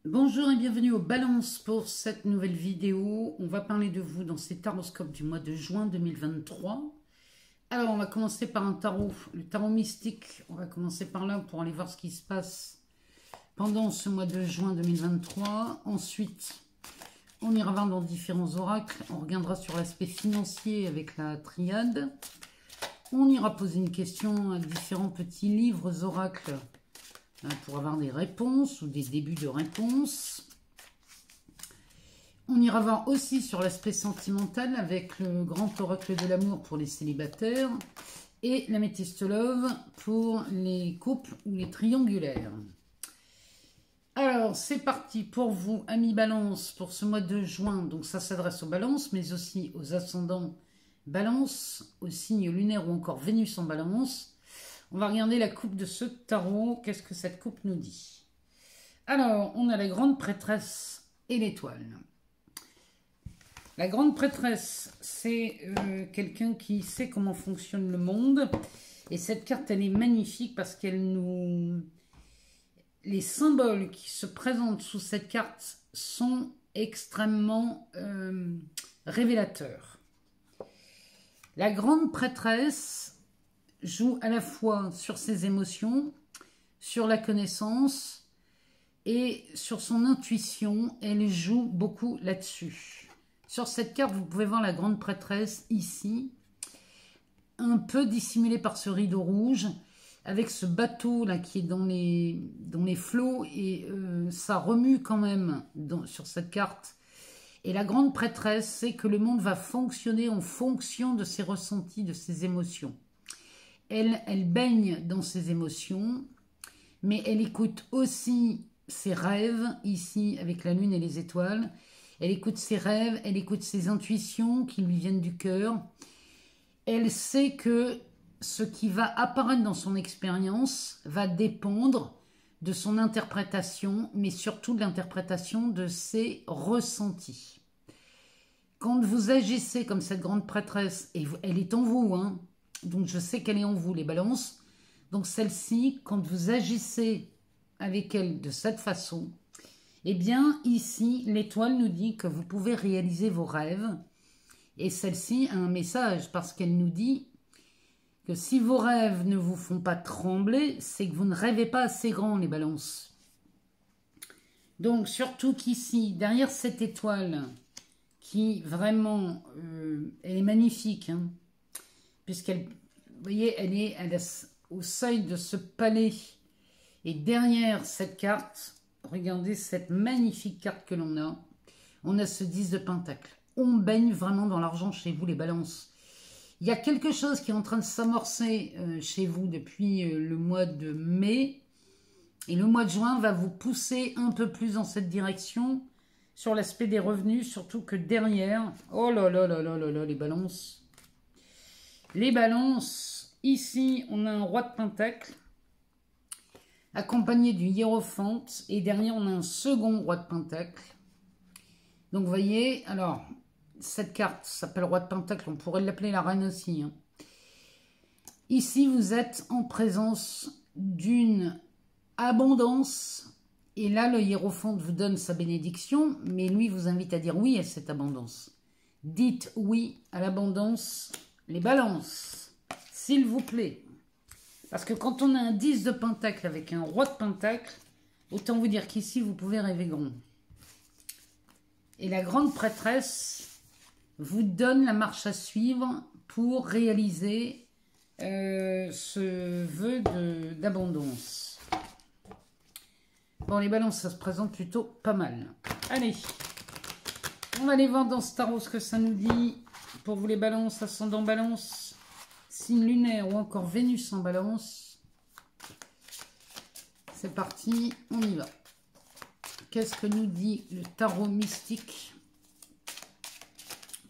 Bonjour et bienvenue au Balance pour cette nouvelle vidéo. On va parler de vous dans ces taroscopes du mois de juin 2023. Alors on va commencer par un tarot, le tarot mystique. On va commencer par là pour aller voir ce qui se passe pendant ce mois de juin 2023. Ensuite, on ira voir dans différents oracles. On regardera sur l'aspect financier avec la triade. On ira poser une question à différents petits livres oracles pour avoir des réponses ou des débuts de réponses. On ira voir aussi sur l'aspect sentimental avec le grand oracle de l'amour pour les célibataires et la métiste love pour les couples ou les triangulaires. Alors, c'est parti pour vous, amis Balance, pour ce mois de juin. Donc, ça s'adresse aux Balances, mais aussi aux ascendants Balance, aux signes lunaires ou encore Vénus en Balance. On va regarder la coupe de ce tarot. Qu'est-ce que cette coupe nous dit? Alors, on a la grande prêtresse et l'étoile. La grande prêtresse, c'est quelqu'un qui sait comment fonctionne le monde. Et cette carte, elle est magnifique parce qu'elle nous... Les symboles qui se présentent sous cette carte sont extrêmement révélateurs. La grande prêtresse joue à la fois sur ses émotions, sur la connaissance et sur son intuition. Elle joue beaucoup là-dessus. Sur cette carte, vous pouvez voir la grande prêtresse ici, un peu dissimulée par ce rideau rouge, avec ce bateau là qui est dans les flots et ça remue quand même sur cette carte. Et la grande prêtresse sait que le monde va fonctionner en fonction de ses ressentis, de ses émotions. Elle baigne dans ses émotions, mais elle écoute aussi ses rêves, ici avec la lune et les étoiles. Elle écoute ses rêves, elle écoute ses intuitions qui lui viennent du cœur. Elle sait que ce qui va apparaître dans son expérience va dépendre de son interprétation, mais surtout de l'interprétation de ses ressentis. Quand vous agissez comme cette grande prêtresse, et elle est en vous, hein, donc je sais qu'elle est en vous, les balances. Donc celle-ci, quand vous agissez avec elle de cette façon, eh bien ici, l'étoile nous dit que vous pouvez réaliser vos rêves. Et celle-ci a un message parce qu'elle nous dit que si vos rêves ne vous font pas trembler, c'est que vous ne rêvez pas assez grand, les balances. Donc surtout qu'ici, derrière cette étoile, qui vraiment, elle est magnifique, hein, puisqu'elle, vous voyez, elle est au seuil de ce palais. Et derrière cette carte, regardez cette magnifique carte que l'on a. On a ce 10 de Pentacle. On baigne vraiment dans l'argent chez vous, les balances. Il y a quelque chose qui est en train de s'amorcer chez vous depuis le mois de mai. Et le mois de juin va vous pousser un peu plus dans cette direction sur l'aspect des revenus. Surtout que derrière, oh là là là là là là, les balances. Les balances, ici, on a un roi de Pentacle accompagné du hiérophante. Et derrière, on a un second roi de Pentacle. Donc, vous voyez, alors, cette carte s'appelle roi de Pentacle. On pourrait l'appeler la reine aussi, hein. Ici, vous êtes en présence d'une abondance. Et là, le hiérophante vous donne sa bénédiction. Mais lui vous invite à dire oui à cette abondance. Dites oui à l'abondance. Les balances, s'il vous plaît. Parce que quand on a un 10 de Pentacle avec un roi de Pentacle, autant vous dire qu'ici, vous pouvez rêver grand. Et la grande prêtresse vous donne la marche à suivre pour réaliser ce vœu d'abondance. Bon, les balances, ça se présente plutôt pas mal. Allez, on va aller voir dans ce tarot ce que ça nous dit. Pour vous les balances, ascendant balance, signe lunaire ou encore Vénus en balance. C'est parti, on y va. Qu'est-ce que nous dit le tarot mystique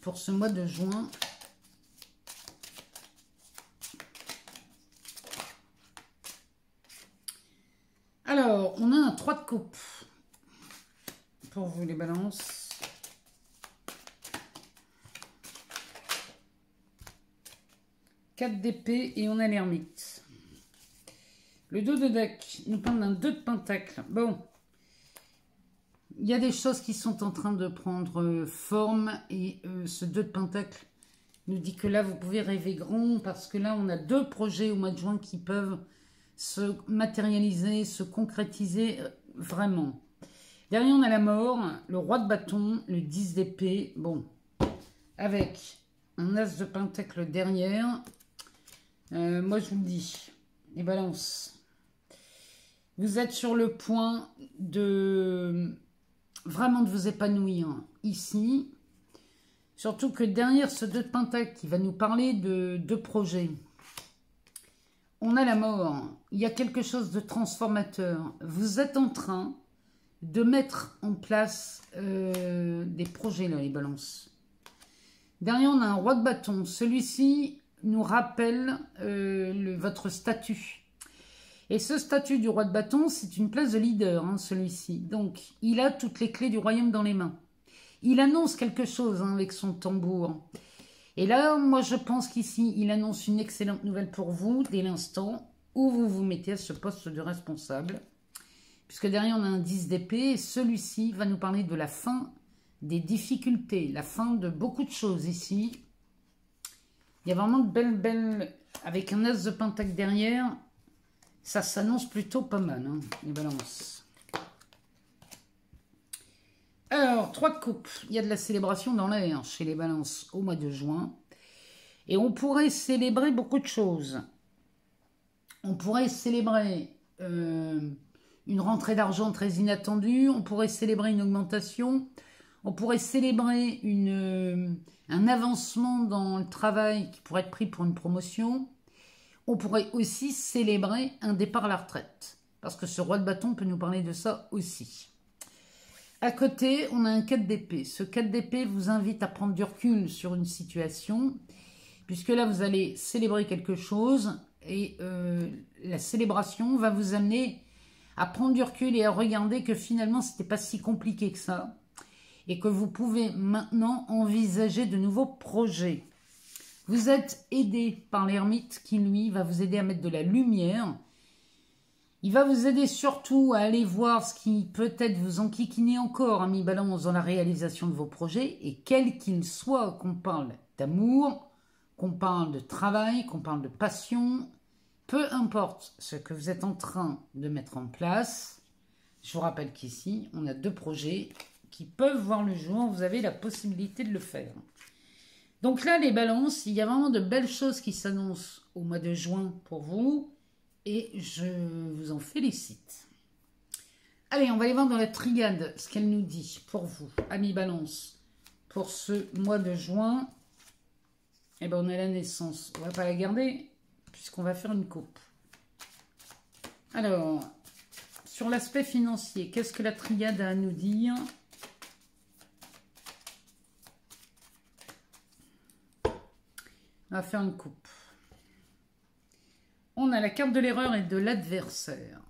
pour ce mois de juin? Alors, on a un 3 de coupe pour vous les balances. 4 d'épée et on a l'ermite. Le dos de deck nous parle d'un 2 de pentacle. Bon, Il y a des choses qui sont en train de prendre forme et ce 2 de Pentacle nous dit que là, vous pouvez rêver grand parce que là, on a 2 projets au mois de juin qui peuvent se matérialiser, se concrétiser vraiment. Derrière, on a la mort, le roi de bâton, le 10 d'épée. Bon, avec un as de pentacle derrière. Moi, je vous le dis, les balances, vous êtes sur le point de vraiment de vous épanouir ici. Surtout que derrière ce 2 de pentacle qui va nous parler de 2 projets, on a la mort. Il y a quelque chose de transformateur. Vous êtes en train de mettre en place des projets, là, les balances. Derrière, on a un roi de bâton. Celui-ci nous rappelle votre statut. Et ce statut du roi de bâton, c'est une place de leader, hein, celui-ci. Donc, il a toutes les clés du royaume dans les mains. Il annonce quelque chose hein, avec son tambour. Et là, moi, je pense qu'ici, il annonce une excellente nouvelle pour vous dès l'instant où vous vous mettez à ce poste de responsable. Puisque derrière, on a un 10 d'épée. Et celui-ci va nous parler de la fin des difficultés, la fin de beaucoup de choses ici. Il y a vraiment de belles... Avec un as de pentacle derrière, ça s'annonce plutôt pas mal, hein, les balances. Alors, 3 de coupe. Il y a de la célébration dans l'air chez les balances au mois de juin. Et on pourrait célébrer beaucoup de choses. On pourrait célébrer une rentrée d'argent très inattendue. On pourrait célébrer une augmentation. On pourrait célébrer un avancement dans le travail qui pourrait être pris pour une promotion. On pourrait aussi célébrer un départ à la retraite. Parce que ce roi de bâton peut nous parler de ça aussi. À côté, on a un 4 d'épée. Ce 4 d'épée vous invite à prendre du recul sur une situation. Puisque là, vous allez célébrer quelque chose. Et la célébration va vous amener à prendre du recul et à regarder que finalement, ce n'était pas si compliqué que ça. Et que vous pouvez maintenant envisager de nouveaux projets. Vous êtes aidé par l'ermite qui, lui, va vous aider à mettre de la lumière. Il va vous aider surtout à aller voir ce qui peut-être vous enquiquiner encore, ami balance, dans la réalisation de vos projets. Et quel qu'il soit, qu'on parle d'amour, qu'on parle de travail, qu'on parle de passion, peu importe ce que vous êtes en train de mettre en place. Je vous rappelle qu'ici, on a 2 projets qui peuvent voir le jour, vous avez la possibilité de le faire. Donc là, les balances, il y a vraiment de belles choses qui s'annoncent au mois de juin pour vous, et je vous en félicite. Allez, on va aller voir dans la triade ce qu'elle nous dit pour vous, amis balance, pour ce mois de juin. Eh bien, on a la naissance, on ne va pas la garder, puisqu'on va faire une coupe. Alors, sur l'aspect financier, qu'est-ce que la triade a à nous dire ? On va faire une coupe. On a la carte de l'erreur et de l'adversaire.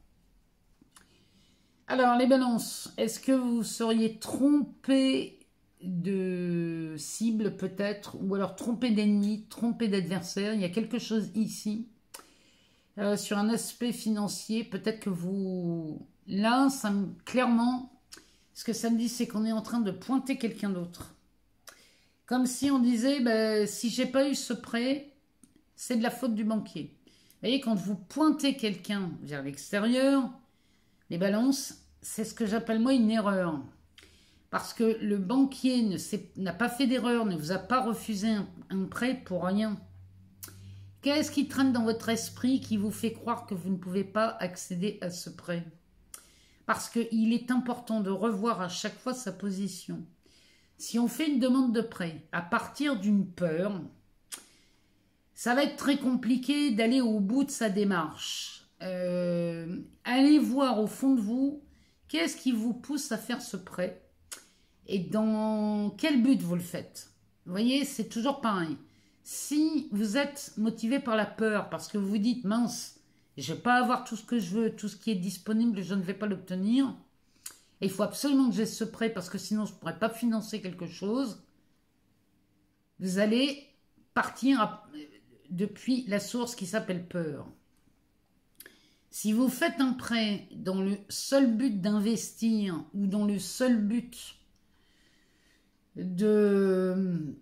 Alors, les balances, est-ce que vous seriez trompé de cible peut-être, ou alors trompé d'ennemi, trompé d'adversaire? Il y a quelque chose ici. Sur un aspect financier, peut-être que vous... Là, clairement, ce que ça me dit, c'est qu'on est en train de pointer quelqu'un d'autre. Comme si on disait, ben, si j'ai pas eu ce prêt, c'est de la faute du banquier. Vous voyez, quand vous pointez quelqu'un vers l'extérieur, les balances, c'est ce que j'appelle moi une erreur. Parce que le banquier n'a pas fait d'erreur, ne vous a pas refusé un prêt pour rien. Qu'est-ce qui traîne dans votre esprit qui vous fait croire que vous ne pouvez pas accéder à ce prêt? Parce qu'il est important de revoir à chaque fois sa position. Si on fait une demande de prêt à partir d'une peur, ça va être très compliqué d'aller au bout de sa démarche. Allez voir au fond de vous, qu'est-ce qui vous pousse à faire ce prêt et dans quel but vous le faites. Vous voyez, c'est toujours pareil. Si vous êtes motivé par la peur, parce que vous vous dites, mince, je ne vais pas avoir tout ce que je veux, tout ce qui est disponible, je ne vais pas l'obtenir, et il faut absolument que j'ai ce prêt parce que sinon je ne pourrais pas financer quelque chose, vous allez partir depuis la source qui s'appelle peur. Si vous faites un prêt dans le seul but d'investir ou dans le seul but de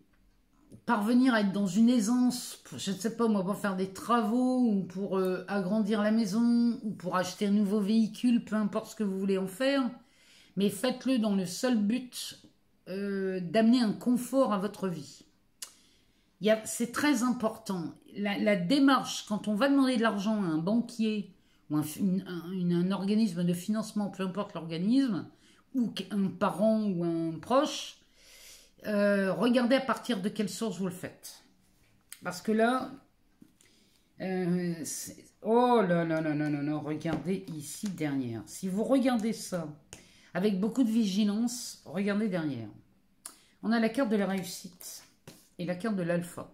parvenir à être dans une aisance, je ne sais pas moi, pour faire des travaux ou pour agrandir la maison ou pour acheter un nouveau véhicule, peu importe ce que vous voulez en faire, mais faites-le dans le seul but d'amener un confort à votre vie. C'est très important. La démarche, quand on va demander de l'argent à un banquier ou un organisme de financement, peu importe l'organisme, ou un parent ou un proche, regardez à partir de quelle source vous le faites. Parce que là, oh là là là là là là, regardez ici derrière. Si vous regardez ça avec beaucoup de vigilance, regardez derrière. On a la carte de la réussite et la carte de l'alpha.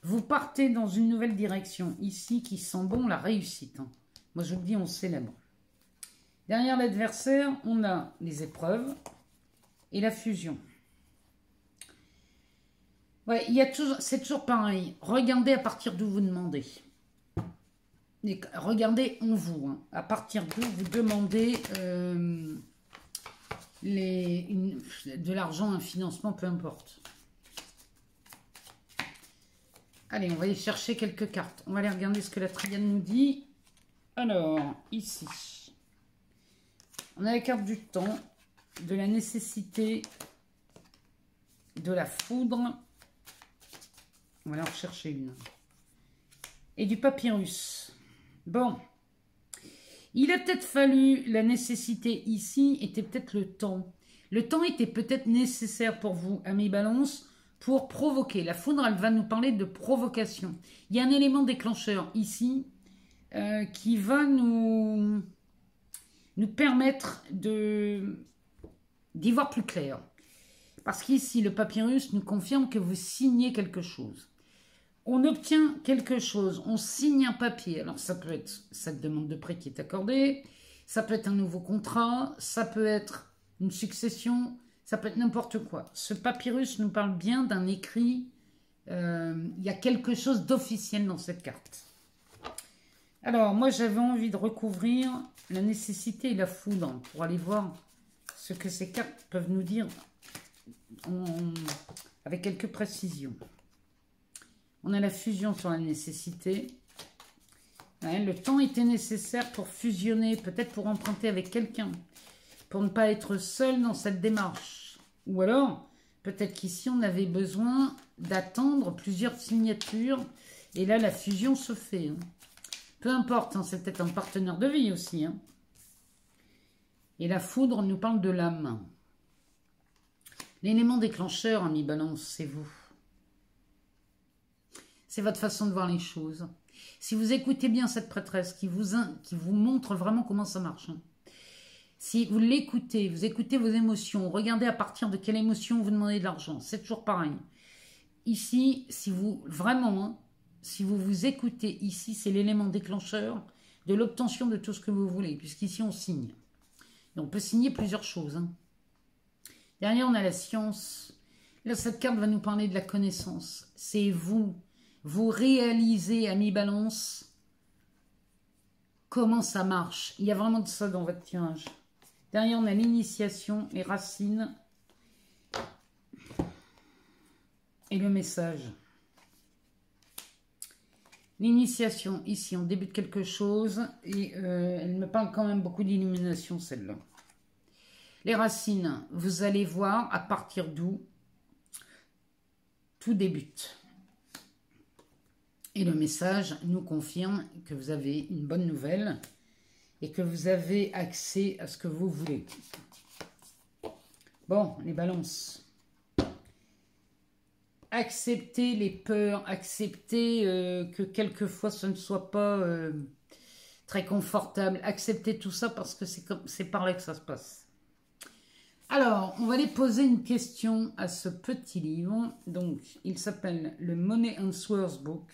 Vous partez dans une nouvelle direction ici qui sent bon la réussite. Hein. Moi je vous le dis, on célèbre. Derrière l'adversaire, on a les épreuves et la fusion. Ouais, c'est toujours pareil. Regardez à partir d'où vous demandez. Et regardez en vous. Hein. À partir d'où vous demandez de l'argent, un financement, peu importe. Allez, on va aller chercher quelques cartes. On va aller regarder ce que la triade nous dit. Alors, ici, on a la carte du temps, de la nécessité, de la foudre. On va aller en chercher une. Et du papyrus. Bon. Il a peut-être fallu, la nécessité ici était peut-être le temps. Le temps était peut-être nécessaire pour vous, amis Balance, pour provoquer. La foudre, elle va nous parler de provocation. Il y a un élément déclencheur ici qui va nous permettre d'y voir plus clair. Parce qu'ici, le papyrus nous confirme que vous signez quelque chose. On obtient quelque chose, on signe un papier. Alors ça peut être cette demande de prêt qui est accordée, ça peut être un nouveau contrat, ça peut être une succession, ça peut être n'importe quoi. Ce papyrus nous parle bien d'un écrit, il y a quelque chose d'officiel dans cette carte. Alors moi j'avais envie de recouvrir la nécessité et la foudre pour aller voir ce que ces cartes peuvent nous dire avec quelques précisions. On a la fusion sur la nécessité. Ouais, le temps était nécessaire pour fusionner, peut-être pour emprunter avec quelqu'un, pour ne pas être seul dans cette démarche. Ou alors, peut-être qu'ici, on avait besoin d'attendre plusieurs signatures, et là, la fusion se fait. Hein. Peu importe, hein, c'est peut-être un partenaire de vie aussi. Hein. Et la foudre nous parle de l'âme. L'élément déclencheur, ami Balance, c'est vous. C'est votre façon de voir les choses. Si vous écoutez bien cette prêtresse qui vous montre vraiment comment ça marche. Hein. Si vous l'écoutez, vous écoutez vos émotions, regardez à partir de quelle émotion vous demandez de l'argent. C'est toujours pareil. Ici, si vous vraiment, hein, si vous vous écoutez ici, c'est l'élément déclencheur de l'obtention de tout ce que vous voulez. Puisqu'ici, on signe. Et on peut signer plusieurs choses. Hein. Derrière, on a la science. Là, cette carte va nous parler de la connaissance. C'est vous. Vous réalisez, ami Balance, comment ça marche. Il y a vraiment de ça dans votre tirage. Derrière, on a l'initiation, les racines et le message. L'initiation, ici, on débute quelque chose et elle me parle quand même beaucoup d'illumination, celle-là. Les racines, vous allez voir à partir d'où tout débute. Et le message nous confirme que vous avez une bonne nouvelle et que vous avez accès à ce que vous voulez. Bon, les balances. Acceptez les peurs, acceptez que quelquefois ce ne soit pas très confortable. Acceptez tout ça parce que c'est par là que ça se passe. Alors, on va aller poser une question à ce petit livre. Donc, il s'appelle le Money Answers Book.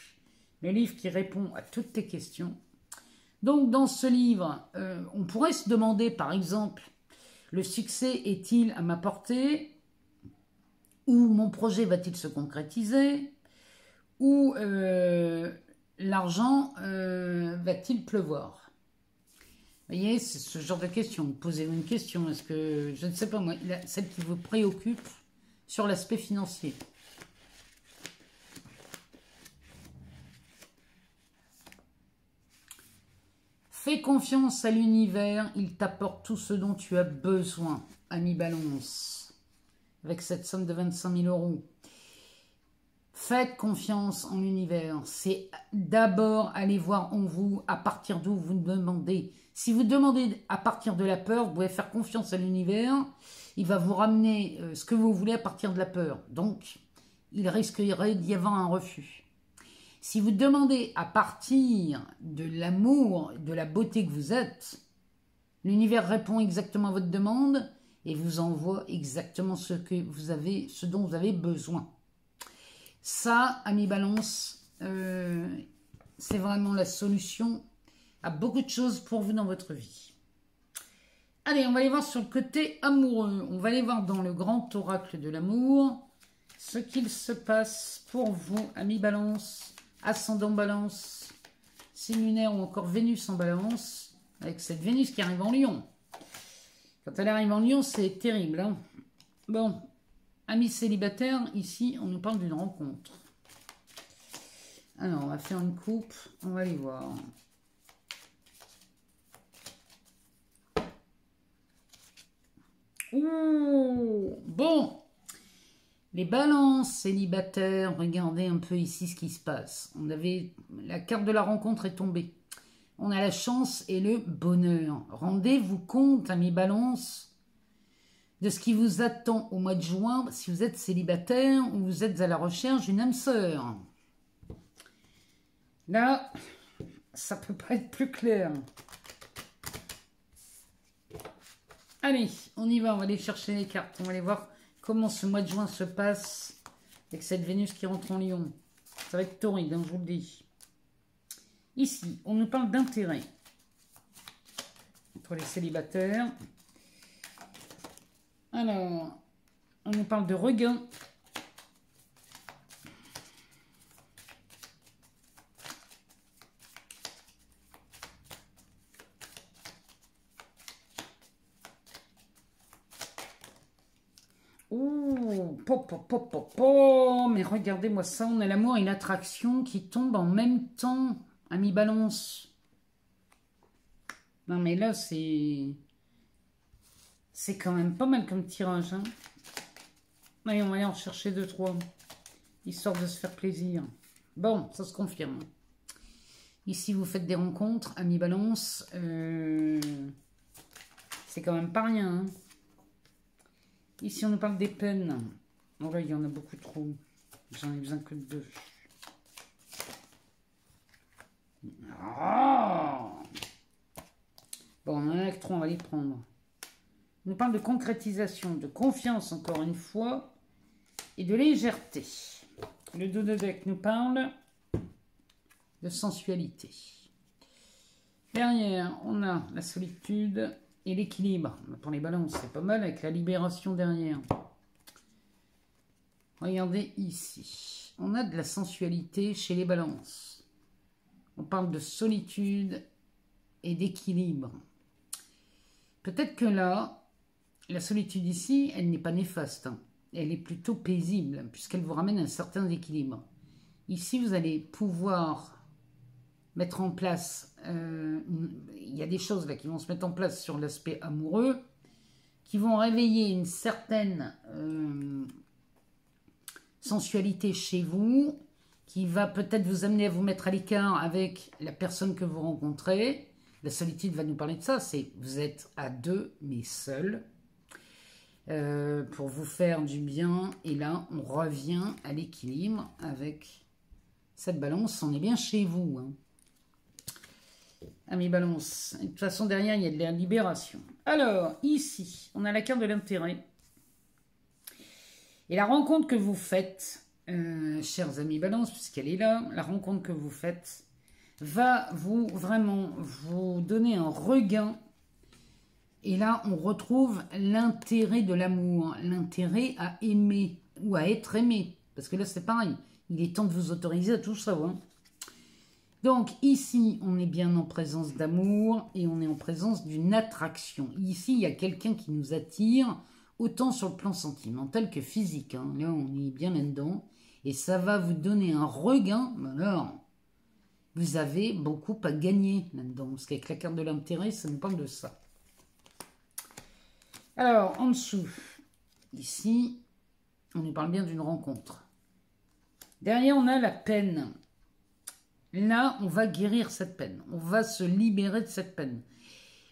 Le livre qui répond à toutes tes questions. Donc, dans ce livre, on pourrait se demander, par exemple, le succès est-il à ma portée? Ou mon projet va-t-il se concrétiser? Ou l'argent va-t-il pleuvoir? Vous voyez, c'est ce genre de question. Posez-vous une question. Est-ce que, je ne sais pas moi, celle qui vous préoccupe sur l'aspect financier. Fais confiance à l'univers, il t'apporte tout ce dont tu as besoin, ami Balance, avec cette somme de 25 000 €. Faites confiance en l'univers, c'est d'abord aller voir en vous à partir d'où vous demandez. Si vous demandez à partir de la peur, vous pouvez faire confiance à l'univers, il va vous ramener ce que vous voulez à partir de la peur. Donc, il risquerait d'y avoir un refus. Si vous demandez à partir de l'amour, de la beauté que vous êtes, l'univers répond exactement à votre demande et vous envoie exactement ce dont vous avez besoin. Ça, ami Balance, c'est vraiment la solution à beaucoup de choses pour vous dans votre vie. Allez, on va aller voir sur le côté amoureux. On va aller voir dans le grand oracle de l'amour ce qu'il se passe pour vous, ami Balance. Ascendant Balance, signe lunaire ou encore Vénus en Balance, avec cette Vénus qui arrive en Lion. Quand elle arrive en Lion, c'est terrible. Hein, bon, amis célibataires, ici, on nous parle d'une rencontre. Alors, on va faire une coupe, on va aller voir. Ouh, bon. Les balances célibataires, regardez un peu ici ce qui se passe. La carte de la rencontre est tombée. On a la chance et le bonheur. Rendez-vous compte, amis balance, de ce qui vous attend au mois de juin si vous êtes célibataire ou vous êtes à la recherche d'une âme sœur. Là, ça peut pas être plus clair. Allez, on y va, on va aller chercher les cartes. On va aller voir comment ce mois de juin se passe avec cette Vénus qui rentre en Lion. Ça va être torride, hein, je vous le dis. Ici, on nous parle d'intérêt pour les célibataires. Alors, on nous parle de regain. Mais regardez-moi ça, on a l'amour et l'attraction qui tombent en même temps, ami Balance. Non mais là, c'est quand même pas mal comme tirage. Hein. Allez, on va aller en chercher 2-3, histoire de se faire plaisir. Bon, ça se confirme. Ici, vous faites des rencontres, ami Balance. C'est quand même pas rien, hein. Ici, on nous parle des peines. Oh là, il y en a beaucoup trop. J'en ai besoin que de 2. Oh, bon, on en a que 3, on va les prendre. On nous parle de concrétisation, de confiance, encore une fois, et de légèreté. Le dos de deck nous parle de sensualité. Derrière, on a la solitude et l'équilibre. Pour les balances, c'est pas mal avec la libération derrière. Regardez ici. On a de la sensualité chez les balances. On parle de solitude et d'équilibre. Peut-être que là, la solitude ici, elle n'est pas néfaste. Hein. Elle est plutôt paisible, puisqu'elle vous ramène un certain équilibre. Ici, vous allez pouvoir mettre en place, il y a des choses là qui vont se mettre en place sur l'aspect amoureux, qui vont réveiller une certaine sensualité chez vous, qui va peut-être vous amener à vous mettre à l'écart avec la personne que vous rencontrez. La solitude va nous parler de ça, c'est vous êtes à deux mais seul, pour vous faire du bien, et là on revient à l'équilibre avec cette balance, on est bien chez vous, hein. Amis balance, de toute façon derrière il y a de la libération. Alors ici on a la carte de l'intérêt et la rencontre que vous faites, chers amis balance, puisqu'elle est là, la rencontre que vous faites va vraiment vous donner un regain. Et là, on retrouve l'intérêt de l'amour, l'intérêt à aimer ou à être aimé. Parce que là, c'est pareil. Il est temps de vous autoriser à tout ça. Hein. Donc ici, on est bien en présence d'amour et on est en présence d'une attraction. Ici, il y a quelqu'un qui nous attire, autant sur le plan sentimental que physique. Hein. Là, on est bien là-dedans. Et ça va vous donner un regain. Alors, vous avez beaucoup à gagner là-dedans. Parce qu'avec la carte de l'intérêt, ça nous parle de ça. Alors, en dessous, ici, on nous parle bien d'une rencontre. Derrière, on a la peine. Là, on va guérir cette peine. On va se libérer de cette peine.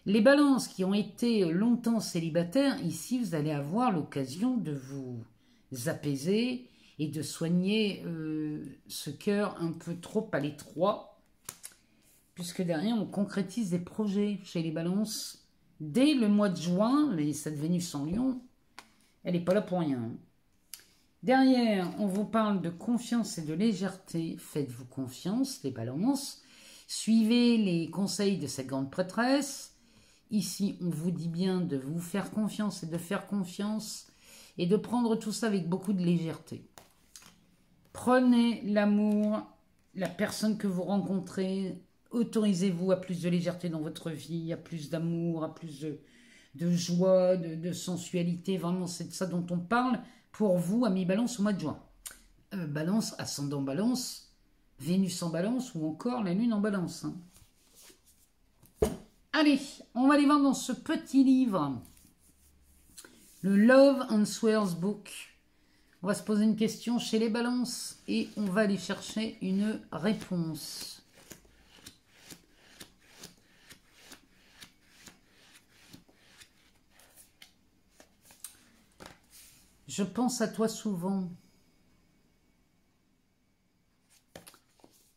Les balances qui ont été longtemps célibataires, ici, vous allez avoir l'occasion de vous apaiser et de soigner ce cœur un peu trop à l'étroit. Puisque derrière, on concrétise des projets chez les balances. Dès le mois de juin, cette Vénus en Lion, elle n'est pas là pour rien. Derrière, on vous parle de confiance et de légèreté. Faites-vous confiance, les balances. Suivez les conseils de cette grande prêtresse. Ici, on vous dit bien de vous faire confiance et de faire confiance et de prendre tout ça avec beaucoup de légèreté. Prenez l'amour, la personne que vous rencontrez. Autorisez-vous à plus de légèreté dans votre vie, à plus d'amour, à plus de joie, de sensualité. Vraiment, c'est de ça dont on parle. Pour vous, amis Balance, au mois de juin. Balance, ascendant Balance, Vénus en Balance ou encore la Lune en Balance. Hein. Allez, on va aller voir dans ce petit livre, le Love Answers Book. On va se poser une question chez les Balances et on va aller chercher une réponse. Je pense à toi souvent.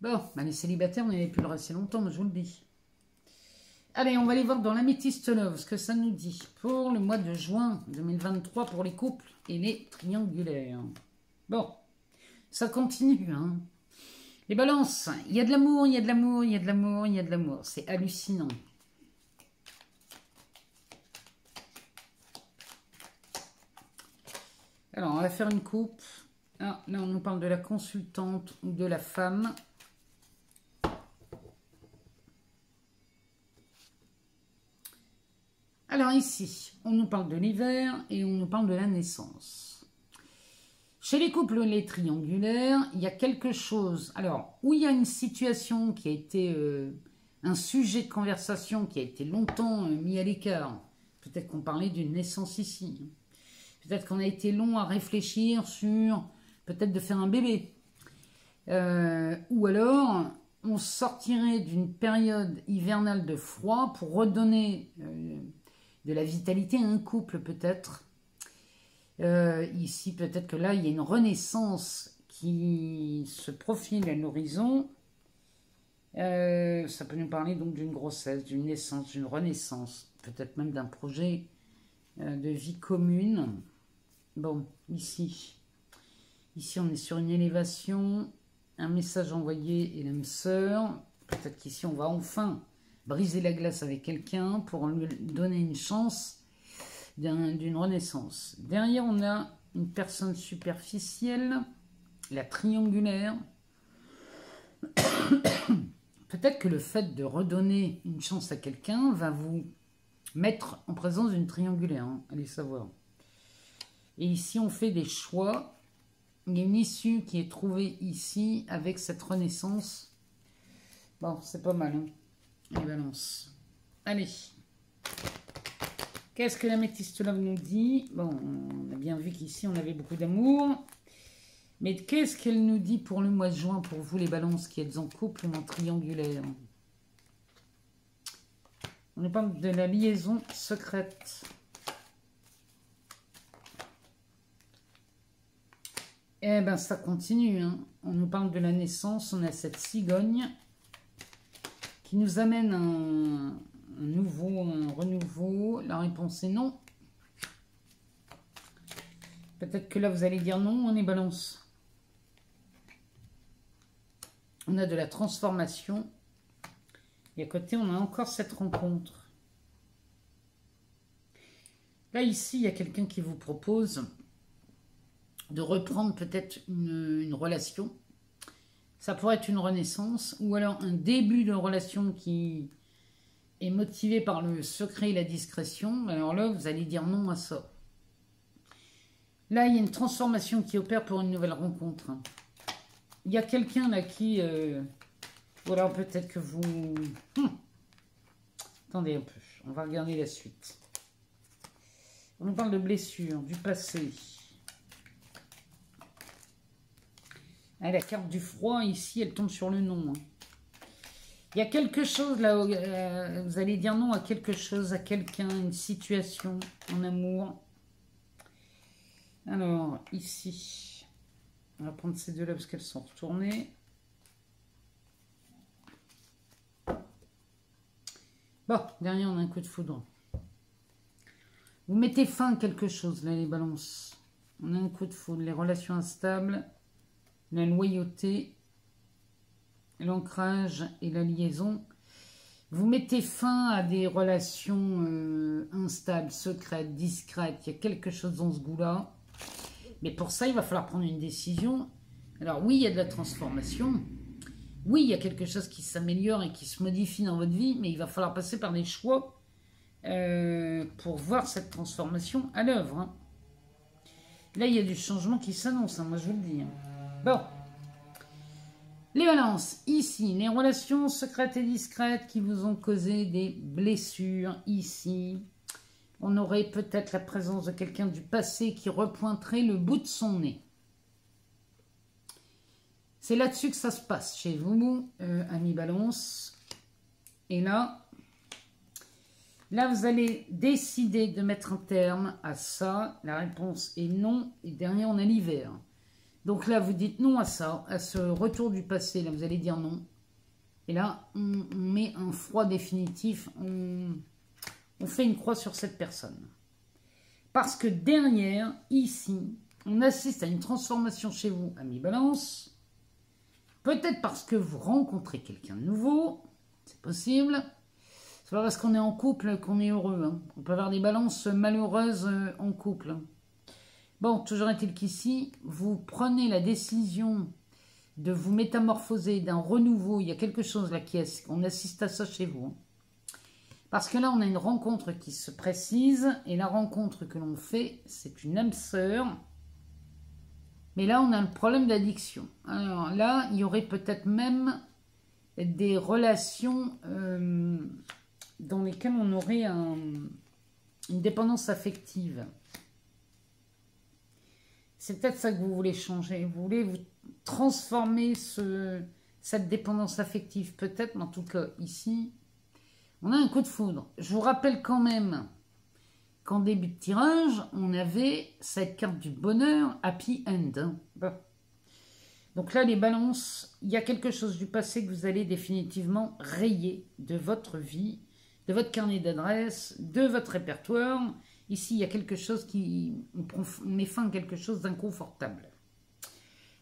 Bon, les célibataires, on n'avait plus le rester longtemps, mais je vous le dis. Allez, on va aller voir dans l'Améthyste Love ce que ça nous dit pour le mois de juin 2023 pour les couples et les triangulaires. Bon, ça continue. Hein. Les balances, il y a de l'amour, il y a de l'amour, il y a de l'amour, il y a de l'amour. C'est hallucinant. Alors, on va faire une coupe. Ah, là, on nous parle de la consultante ou de la femme. Alors ici, on nous parle de l'hiver et on nous parle de la naissance. Chez les couples les triangulaires, il y a quelque chose. Alors, où il y a une situation qui a été un sujet de conversation qui a été longtemps mis à l'écart. Peut-être qu'on parlait d'une naissance ici. Peut-être qu'on a été long à réfléchir sur peut-être de faire un bébé. Ou alors, on sortirait d'une période hivernale de froid pour redonner de la vitalité à un couple peut-être. Ici, peut-être que là, il y a une renaissance qui se profile à l'horizon. Ça peut nous parler donc d'une grossesse, d'une naissance, d'une renaissance. Peut-être même d'un projet de vie commune. Bon, ici, on est sur une élévation, un message envoyé et l'âme sœur. Peut-être qu'ici, on va enfin briser la glace avec quelqu'un pour lui donner une chance d'une renaissance. Derrière, on a une personne superficielle, la triangulaire. Peut-être que le fait de redonner une chance à quelqu'un va vous mettre en présence d'une triangulaire. Hein, allez savoir. Et ici, on fait des choix. Il y a une issue qui est trouvée ici avec cette renaissance. Bon, c'est pas mal. Hein, les balances. Allez. Qu'est-ce que l'Améthyste Love nous dit? Bon, on a bien vu qu'ici, on avait beaucoup d'amour. Mais qu'est-ce qu'elle nous dit pour le mois de juin, pour vous, les balances qui êtes en couple ou en triangulaire? On nous parle de la liaison secrète. Eh bien, ça continue. Hein. On nous parle de la naissance. On a cette cigogne qui nous amène un renouveau. La réponse est non. Peut-être que là, vous allez dire non, on est balance. On a de la transformation. Et à côté, on a encore cette rencontre. Là, ici, il y a quelqu'un qui vous propose de reprendre peut-être une relation. Ça pourrait être une renaissance ou alors un début de relation qui est motivé par le secret et la discrétion. Alors là, vous allez dire non à ça. Là, il y a une transformation qui opère pour une nouvelle rencontre. Il y a quelqu'un là qui... voilà, peut-être que vous... Attendez un peu, on va regarder la suite. On nous parle de blessures, du passé. Ah, la carte du froid, ici, elle tombe sur le non. Il y a quelque chose là, vous allez dire non à quelque chose, à quelqu'un, une situation en amour. Alors, ici, on va prendre ces deux-là parce qu'elles sont retournées. Bon, derrière, on a un coup de foudre. Vous mettez fin à quelque chose, là, les balances. On a un coup de foudre, les relations instables, la loyauté, l'ancrage et la liaison. Vous mettez fin à des relations instables, secrètes, discrètes. Il y a quelque chose dans ce goût-là. Mais pour ça, il va falloir prendre une décision. Alors oui, il y a de la transformation. Oui, il y a quelque chose qui s'améliore et qui se modifie dans votre vie, mais il va falloir passer par des choix pour voir cette transformation à l'œuvre. Hein. Là, il y a du changement qui s'annonce, hein, moi je vous le dis. Hein. Bon. Les balances, ici, les relations secrètes et discrètes qui vous ont causé des blessures, ici. On aurait peut-être la présence de quelqu'un du passé qui repointerait le bout de son nez. C'est là-dessus que ça se passe chez vous, amis balance. Et là, vous allez décider de mettre un terme à ça. La réponse est non. Et derrière, on a l'hiver. Donc là, vous dites non à ça, à ce retour du passé. Là, vous allez dire non. Et là, on met un froid définitif. On fait une croix sur cette personne. Parce que derrière, ici, on assiste à une transformation chez vous, amis balance. Peut-être parce que vous rencontrez quelqu'un de nouveau. C'est possible. C'est pas parce qu'on est en couple qu'on est heureux. Hein. On peut avoir des balances malheureuses en couple. Hein. Bon, toujours est-il qu'ici, vous prenez la décision de vous métamorphoser, d'un renouveau. Il y a quelque chose là on assiste à ça chez vous. Hein. Parce que là, on a une rencontre qui se précise. Et la rencontre que l'on fait, c'est une âme sœur. Mais là, on a le problème d'addiction. Alors là, il y aurait peut-être même des relations dans lesquelles on aurait une dépendance affective. C'est peut-être ça que vous voulez changer. Vous voulez vous transformer cette dépendance affective. Peut-être, mais en tout cas, ici, on a un coup de foudre. Je vous rappelle quand même qu'en début de tirage, on avait cette carte du bonheur, happy end. Hein. Bon. Donc là, les balances, il y a quelque chose du passé que vous allez définitivement rayer de votre vie, de votre carnet d'adresses, de votre répertoire. Ici, il y a quelque chose qui met fin à quelque chose d'inconfortable.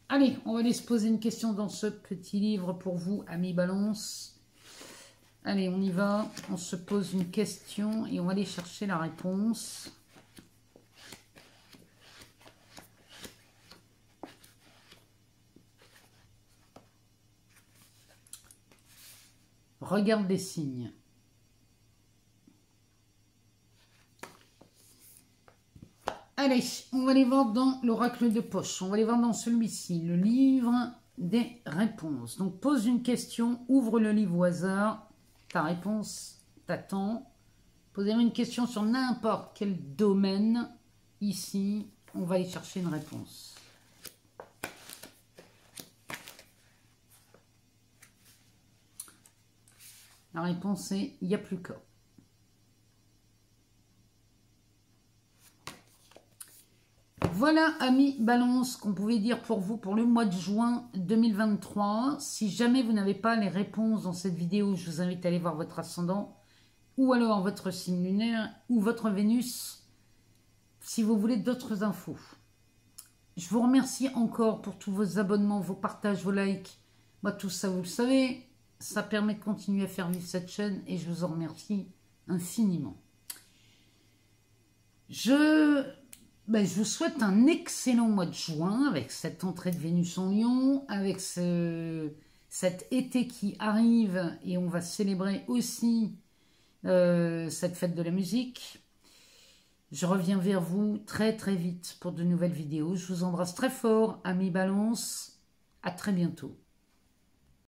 Allez, on va aller se poser une question dans ce petit livre pour vous, amis balance. Allez, on y va. On se pose une question et on va aller chercher la réponse. Regarde les signes. Allez, on va aller voir dans l'oracle de poche. On va aller voir dans celui-ci, le livre des réponses. Donc, pose une question, ouvre le livre au hasard. Ta réponse t'attend. Posez-moi une question sur n'importe quel domaine. Ici, on va aller chercher une réponse. La réponse est, il n'y a plus qu'à. Voilà, amis balance, qu'on pouvait dire pour vous pour le mois de juin 2023. Si jamais vous n'avez pas les réponses dans cette vidéo, je vous invite à aller voir votre ascendant ou alors votre signe lunaire ou votre Vénus si vous voulez d'autres infos. Je vous remercie encore pour tous vos abonnements, vos partages, vos likes. Moi, tout ça, vous le savez, ça permet de continuer à faire vivre cette chaîne et je vous en remercie infiniment. Je Ben, je vous souhaite un excellent mois de juin avec cette entrée de Vénus en Lion, avec cet été qui arrive et on va célébrer aussi cette fête de la musique. Je reviens vers vous très très vite pour de nouvelles vidéos. Je vous embrasse très fort, amis Balance. À très bientôt.